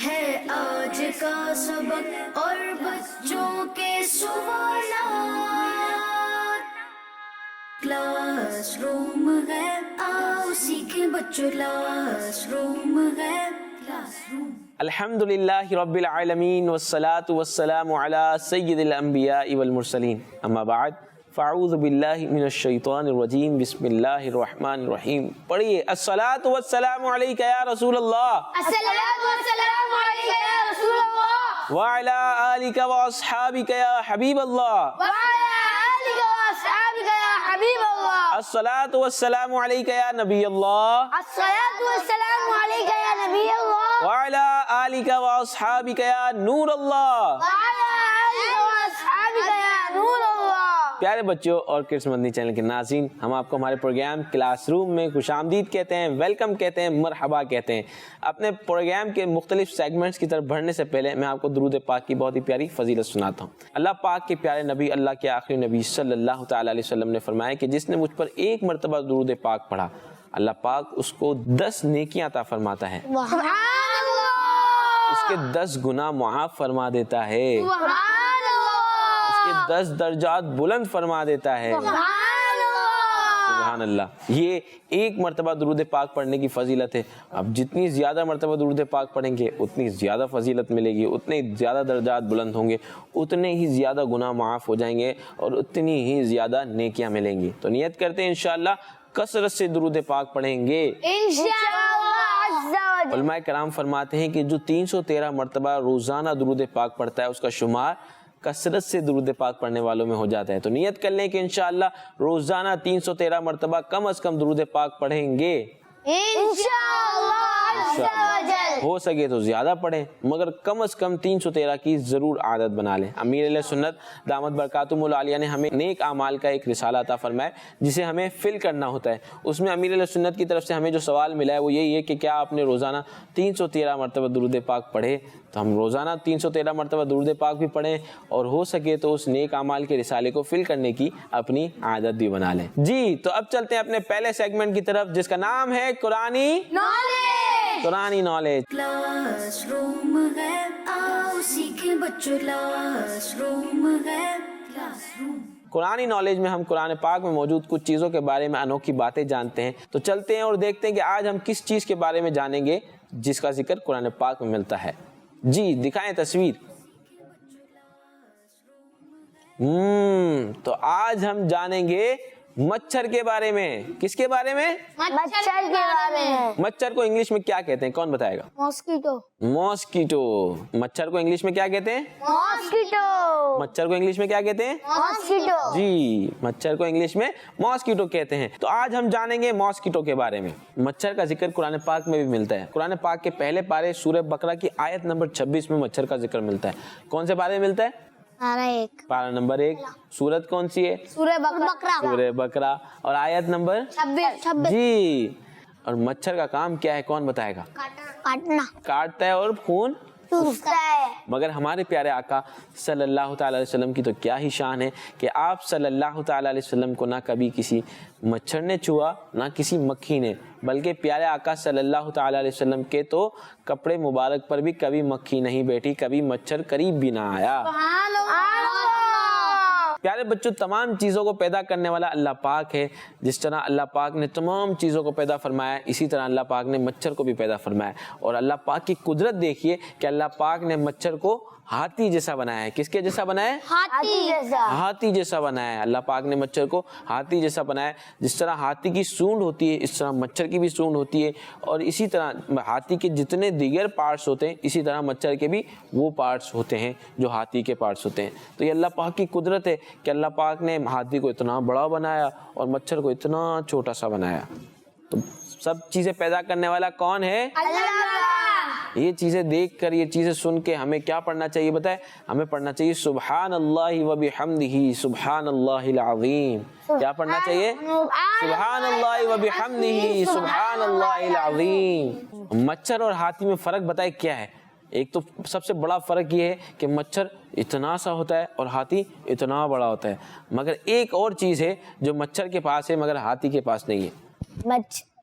ہے آج کا سبق اور بچوں کے سوالات. کلاس روم ہے، آؤ سیکھیں بچوں. کلاس روم ہے، کلاس روم. الحمدللہ رب العالمین والصلاة والسلام علی سید الانبیاء والمرسلین، اما بعد فاعوذ باللہ من الشیطان الرجیم، بسم اللہ الرحمن الرحیم. پڑھیے الصلاۃ والسلام علیک یا رسول اللہ، الصلاۃ والسلام علیک یا رسول اللہ، وعلی آلک واصحابک یا حبیب اللہ، وعلی آلک واصحابک یا حبیب اللہ. الصلاۃ والسلام علیک یا نبی اللہ، الصلاۃ والسلام علیک یا نبی اللہ، وعلی آلک واصحابک یا نور اللہ. وعلی آلک واصحابک یا نور اللہ. پیارے بچوں اور کڈس مدنی چینل کے ناظرین، ہم آپ کو ہمارے پروگرام کلاس روم میں خوش آمدید کہتے ہیں، ویلکم کہتے ہیں، مرحبا کہتے ہیں. اپنے پروگرام کے مختلف سیگمنٹس کی طرف بڑھنے سے پہلے میں آپ کو درود پاک کی بہت ہی پیاری فضیلت سناتا ہوں. اللہ پاک کے پیارے نبی، اللہ کے آخری نبی صلی اللہ تعالیٰ علیہ وسلم نے فرمایا کہ جس نے مجھ پر ایک مرتبہ درود پاک پڑھا، اللہ پاک اس کو 10 نیکیاں عطا فرماتا ہے، سبحان اللہ. اس کے 10 گناہ معاف فرما دیتا ہے، سبحان اللہ. اس کے 10 درجات بلند فرما دیتا ہے. سبحان اللہ. سبحان اللہ. یہ ایک مرتبہ درود پاک پڑھنے کی فضیلت ہے. اب جتنی زیادہ مرتبہ درود پاک پڑھیں گے اتنی زیادہ فضیلت ملے گی، اتنے زیادہ درجات بلند ہوں گے، اتنے ہی زیادہ گناہ معاف ہو جائیں گے اور اتنی ہی زیادہ نیکیاں ملیں گی. تو نیت کرتے ہیں انشاءاللہ کثرت سے درود پاک پڑھیں گے. انشاءاللہ عز و جل. علماء کرام فرماتے ہیں کہ جو 313 مرتبہ روزانہ درود پاک پڑھتا ہے اس کا شمار کثرت سے درود پاک پڑھنے والوں میں ہو جاتا ہے. تو نیت کر لیں کہ انشاءاللہ روزانہ 313 مرتبہ کم از کم درود پاک پڑھیں گے. انشاءاللہ عز و جل. ہو سکے تو زیادہ پڑھیں، مگر کم از کم 313 کی ضرور عادت بنا لیں. امیر علیہ سنت دامت برکاتہم العالیہ نے ہمیں نیک اعمال کا ایک رسالہ عطا فرمایا جسے ہمیں فل کرنا ہوتا ہے. اس میں امیر علیہ سنت کی طرف سے ہمیں جو سوال ملا ہے وہ یہی ہے کہ کیا آپ نے روزانہ 313 مرتبہ درود پاک پڑھے؟ تو ہم روزانہ 313 مرتبہ درود پاک بھی پڑھیں اور ہو سکے تو اس نیک اعمال کے رسالے کو فل کرنے کی اپنی عادت بھی بنا لیں. جی تو اب چلتے ہیں اپنے پہلے سیگمنٹ کی طرف جس کا نام ہے قرآنی نالج. قرآنی نالج. کلاس روم ہے، آؤ سیکھیں بچوں. کلاس روم ہے، کلاس روم. قرآنی نالج میں ہم قرآن پاک میں موجود کچھ چیزوں کے بارے میں انوکھی باتیں جانتے ہیں. تو چلتے ہیں اور دیکھتے ہیں کہ آج ہم کس چیز کے بارے میں جانیں گے جس کا ذکر قرآن پاک میں ملتا ہے. جی دکھائیں تصویر. تو آج ہم جانیں گے مچھر کے بارے میں. کس کے بارے میں؟ مچھر کے بارے میں. مچھر کو انگلش میں کیا کہتے ہیں؟ کون بتائے گا؟ ماسکیٹو. ماسکیٹو. مچھر کو انگلش میں کیا کہتے ہیں؟ ماسکیٹو. مچھر کو انگلش میں کیا کہتے ہیں؟ ماسکیٹو. جی مچھر کو انگلش میں ماسکیٹو کہتے ہیں. تو آج ہم جانیں گے ماسکیٹو کے بارے میں. مچھر کا ذکر قرآن پاک میں بھی ملتا ہے. قرآن پاک کے پہلے پارے سورہ بقرہ کی آیت نمبر 26 میں مچھر کا ذکر ملتا ہے. کون سے پارے میں ملتا ہے؟ پارہ نمبر 1. سورت کون سی ہے؟ سورہ بقرہ. سورہ بقرہ. اور آیت نمبر 26. جی. اور مچھر کا کام کیا ہے کون بتائے گا؟ کاٹنا. کاٹتا ہے اور خون چوستا ہے. مگر ہمارے پیارے آقا صلی اللہ تعالیٰ علیہ وسلم کی تو کیا ہی شان ہے کہ آپ صلی اللہ تعالیٰ علیہ وسلم کو نہ کبھی کسی مچھر نے چھوا نہ کسی مکھی نے، بلکہ پیارے آقا صلی اللہ تعالیٰ علیہ وسلم کے تو کپڑے مبارک پر بھی کبھی مکھی نہیں بیٹھی، کبھی مچھر قریب بھی نہ آیا. پیارے بچوں، تمام چیزوں کو پیدا کرنے والا اللہ پاک ہے. جس طرح اللہ پاک نے تمام چیزوں کو پیدا فرمایا اسی طرح اللہ پاک نے مچھر کو بھی پیدا فرمایا. اور اللہ پاک کی قدرت دیکھیے کہ اللہ پاک نے مچھر کو ہاتھی جیسا بنایا ہے. کس کے جیسا بنایا ہے؟ ہاتھی جیسا. ہاتھی جیسا بنایا ہے. اللہ پاک نے مچھر کو ہاتھی جیسا بنایا ہے. جس طرح ہاتھی کی سونڈ ہوتی ہے اس طرح مچھر کی بھی سونڈ ہوتی ہے، اور اسی طرح ہاتھی کے جتنے دیگر پارٹس ہوتے ہیں اسی طرح مچھر کے بھی وہ پارٹس ہوتے ہیں جو ہاتھی کے پارٹس ہوتے ہیں. تو یہ اللہ پاک کی قدرت ہے کہ اللہ پاک نے ہاتھی کو اتنا بڑا بنایا اور مچھر کو اتنا چھوٹا سا بنایا. تو سب چیزیں پیدا کرنے والا کون ہے؟ اللہ. یہ چیزیں دیکھ کر، یہ چیزیں سن کے ہمیں کیا پڑھنا چاہیے بتائیں؟ ہمیں پڑھنا چاہیے سبحان اللہ و بحمدہ سبحان اللہ العظیم. کیا پڑھنا چاہیے؟ سبحان اللہ و بحمدہ سبحان اللہ العظیم. مچھر اور ہاتھی میں فرق بتائے کیا ہے؟ ایک تو سب سے بڑا فرق یہ ہے کہ مچھر اتنا سا ہوتا ہے اور ہاتھی اتنا بڑا ہوتا ہے. مگر ایک اور چیز ہے جو مچھر کے پاس ہے مگر ہاتھی کے پاس نہیں ہے.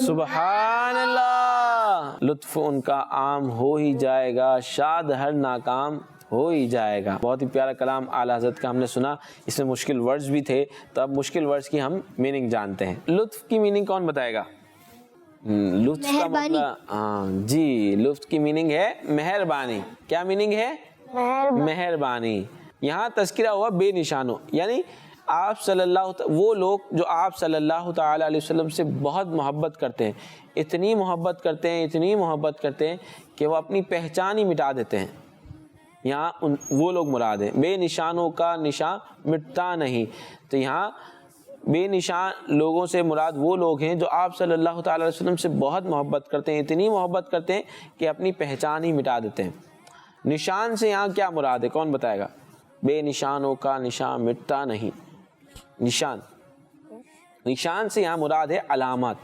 سبحان اللہ. لطف ان کا عام ہو ہی جائے گا، شاد ہر ناکام ہو ہی جائے گا. بہت ہی پیارا کلام اعلیٰ حضرت کا ہم نے سنا. اس میں مشکل ورڈز بھی تھے، تو اب مشکل ورڈز کی ہم میننگ جانتے ہیں. لطف کی میننگ کون بتائے گا؟ لطف کا مطلب جی، لطف کی میننگ ہے مہربانی. کیا میننگ ہے؟ مہربانی. یہاں تذکرہ ہوا بے نشانوں، یعنی آپ صلی اللہ، وہ لوگ جو آپ صلی اللہ تعالی علیہ وسلم سے بہت محبت کرتے ہیں، اتنی محبت کرتے ہیں، اتنی محبت کرتے ہیں کہ وہ اپنی پہچان ہی مٹا دیتے ہیں. یہاں وہ لوگ مراد ہیں. بے نشانوں کا نشان مٹتا نہیں. تو یہاں بے نشان لوگوں سے مراد وہ لوگ ہیں جو آپ صلی اللہ تعالی علیہ وسلم سے بہت محبت کرتے ہیں، اتنی محبت کرتے ہیں کہ اپنی پہچان ہی مٹا دیتے ہیں. نشان سے یہاں کیا مراد ہے؟ کون بتائے گا؟ بے نشانوں کا نشان مٹتا نہیں. نشان سے یہاں مراد ہے علامت.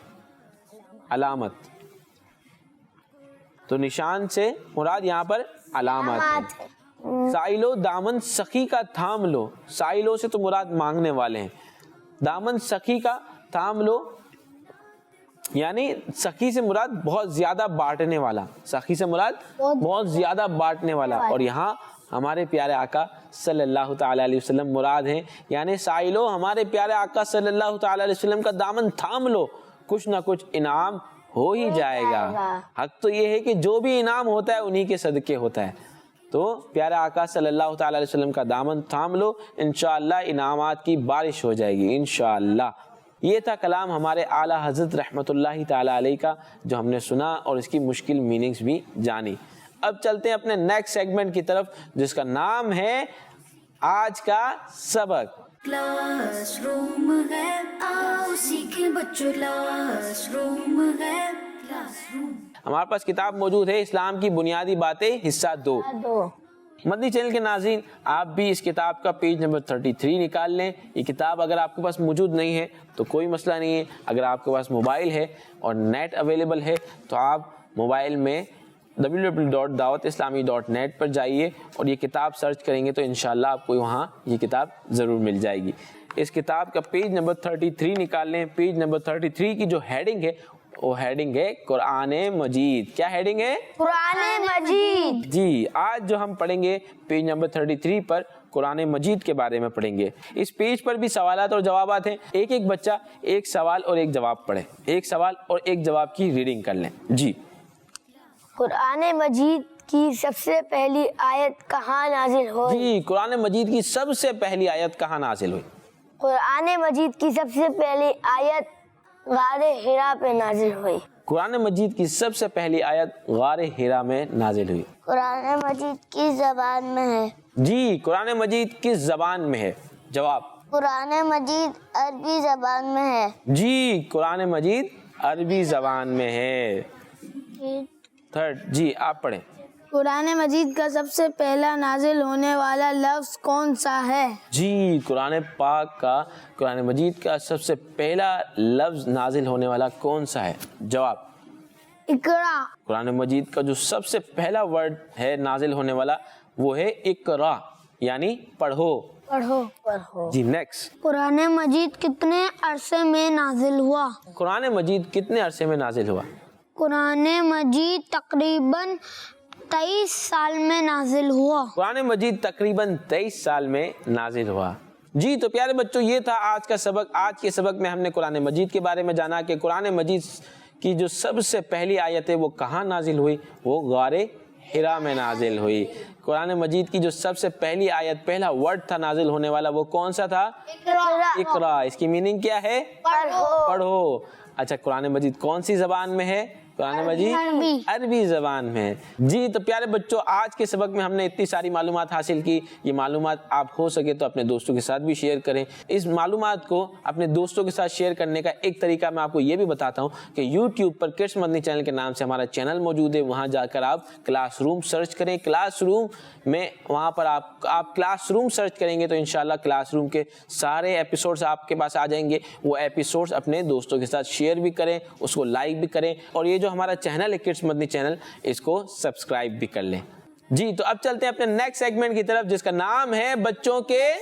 تو نشان سے مراد یہاں پر علامت ہے. سائلو دامن سخی کا تھام لو. سائلوں سے تو مراد مانگنے والے ہیں. دامن سخی کا تھام لو یعنی سخی سے مراد بہت زیادہ بانٹنے والا. سخی سے مراد بہت زیادہ بانٹنے والا. اور یہاں ہمارے پیارے آقا صلی اللہ تعالی علیہ وسلم مراد ہیں. یعنی سائلو ہمارے پیارے آقا صلی اللہ تعالی علیہ وسلم کا دامن تھام لو، کچھ نہ کچھ انعام ہو ہی جائے گا. حق تو یہ ہے کہ جو بھی انعام ہوتا ہے انہی کے صدقے ہوتا ہے. تو پیارے آقا صلی اللہ تعالی علیہ وسلم کا دامن تھام لو، انشاءاللہ انعامات کی بارش ہو جائے گی انشاءاللہ. یہ تھا کلام ہمارے اعلیٰ حضرت رحمۃ اللہ تعالی علیہ کا، جو ہم نے سنا اور اس کی مشکل میننگز بھی جانی. اب چلتے ہیں اپنے نیکسٹ سیگمنٹ کی طرف، جس کا نام ہے آج کا سبق. کلاس روم ہے، آؤ سیکھیں بچوں، کلاس روم ہے، کلاس روم. ہمارے پاس کتاب موجود ہے اسلام کی بنیادی باتیں حصہ 2. مدنی چینل کے ناظرین، آپ بھی اس کتاب کا پیج نمبر 33 نکال لیں. یہ کتاب اگر آپ کے پاس موجود نہیں ہے تو کوئی مسئلہ نہیں ہے. اگر آپ کے پاس موبائل ہے اور نیٹ اویلیبل ہے تو آپ موبائل میں www.dawatislami.net پر جائیے اور یہ کتاب سرچ کریں گے تو انشاءاللہ آپ کو وہاں یہ کتاب ضرور مل جائے گی. اس کتاب کا پیج نمبر 33 نکال لیں. پیج نمبر 33 کی جو ہیڈنگ ہے وہ ہیڈنگ ہے قرآن مجید. کیا ہیڈنگ ہے؟ قرآن مجید. جی، آج جو ہم پڑھیں گے پیج نمبر 33 پر قرآن مجید کے بارے میں پڑھیں گے. اس پیج پر بھی سوالات اور جوابات ہیں. ایک بچہ ایک سوال اور ایک جواب پڑھے. ایک سوال اور ایک جواب کی ریڈنگ کر لیں. جی. قرآن مجید کی سب سے پہلی آیت کہاں نازل ہوئی؟ جی، قرآن مجید کی سب سے پہلی آیت کہاں نازل ہوئی؟ قرآن مجید کی سب سے پہلی آیت غار حرا پہ نازل ہوئی. قرآن مجید کی سب سے پہلی آیت غار حرا میں نازل ہوئی. قرآن مجید کی زبان میں ہے. جی، قرآن مجید کس زبان میں ہے؟ جواب. قرآن مجید عربی زبان میں ہے. جی، قرآن مجید عربی زبان میں ہے. تھرڈ. جی، آپ پڑھیں. قرآن مجید کا سب سے پہلا نازل ہونے والا لفظ کون سا ہے؟ جی، قرآن پاک کا، قرآن مجید کا سب سے پہلا لفظ نازل ہونے والا کون سا ہے؟ جواب. اقرا. قرآن مجید کا جو سب سے پہلا ورڈ ہے نازل ہونے والا وہ ہے اقرا، یعنی پڑھو. پڑھو. جی، نیکسٹ. قرآن مجید کتنے عرصے میں نازل ہوا؟ قرآن مجید کتنے عرصے میں نازل ہوا؟ قرآن مجید تقریباً 23 سال میں نازل ہوا. قرآن مجید تقریباً 23 سال میں نازل ہوا. جی، تو پیارے بچوں، یہ تھا آج کا سبق. آج کے سبق میں ہم نے قرآن مجید کے بارے میں جانا کہ قرآن مجید کی جو سب سے پہلی آیت ہے وہ کہاں نازل ہوئی؟ وہ غار حرا میں نازل ہوئی. قرآن مجید کی جو سب سے پہلی آیت، پہلا ورڈ تھا نازل ہونے والا وہ کون سا تھا؟ اقرا. اس کی میننگ کیا ہے؟ پڑھو. اچھا، قرآن مجید کون سی زبان میں ہے؟ قرآن مجید عربی زبان میں ہے. جی، تو پیارے بچوں، آج کے سبق میں ہم نے اتنی ساری معلومات حاصل کی. یہ معلومات آپ ہو سکے تو اپنے دوستوں کے ساتھ بھی شیئر کریں. اس معلومات کو اپنے دوستوں کے ساتھ شیئر کرنے کا ایک طریقہ میں آپ کو یہ بھی بتاتا ہوں کہ یوٹیوب پر کڈس مدنی چینل کے نام سے ہمارا چینل موجود ہے. وہاں جا کر آپ کلاس روم سرچ کریں. کلاس روم میں وہاں پر آپ کلاس روم سرچ کریں گے تو انشاءاللہ کلاس روم کے سارے ایپیسوڈز آپ کے پاس آ جائیں گے. وہ ایپیسوڈز اپنے دوستوں کے ساتھ شیئر بھی کریں، اس کو لائک بھی کریں، اور یہ جو ہمارا چینل ہے کڈس مدنی چینل، اس کو سبسکرائب بھی کر لیں. جی، تو اب چلتے ہیں اپنے نیکسٹ سیگمنٹ کی طرف، جس کا نام ہے بچوں کے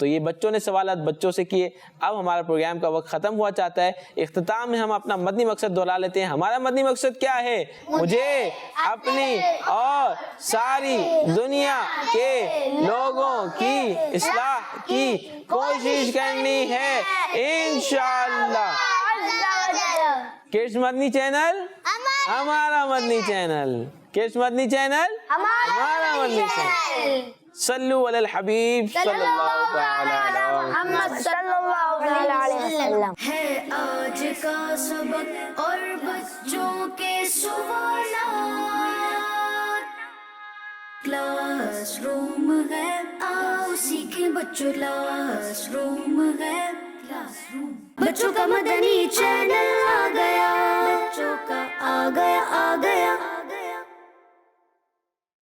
تو یہ بچوں نے سوالات بچوں سے کیے. اب ہمارا پروگرام کا وقت ختم ہوا چاہتا ہے. اختتام میں ہم اپنا مدنی مقصد دہرا لیتے ہیں. ہمارا مدنی مقصد کیا ہے؟ مجھے اپنی اور ساری دنیا کے لوگوں کی اصلاح کی کوشش کرنی ہے انشاءاللہ. کڈس مدنی چینل ہمارا مدنی چینل. کڈس مدنی چینل ہمارا مدنی چینل. صلو علی الحبیب صلی اللہ تعالی علیہ محمد صلی اللہ علیہ وسلم. ہے آج کا سبق اور بچوں کے سوالات. کلاس روم ہے آؤ سیکھیں بچوں. کلاس روم ہے. بچوں کا مدنی چینل آ گیا.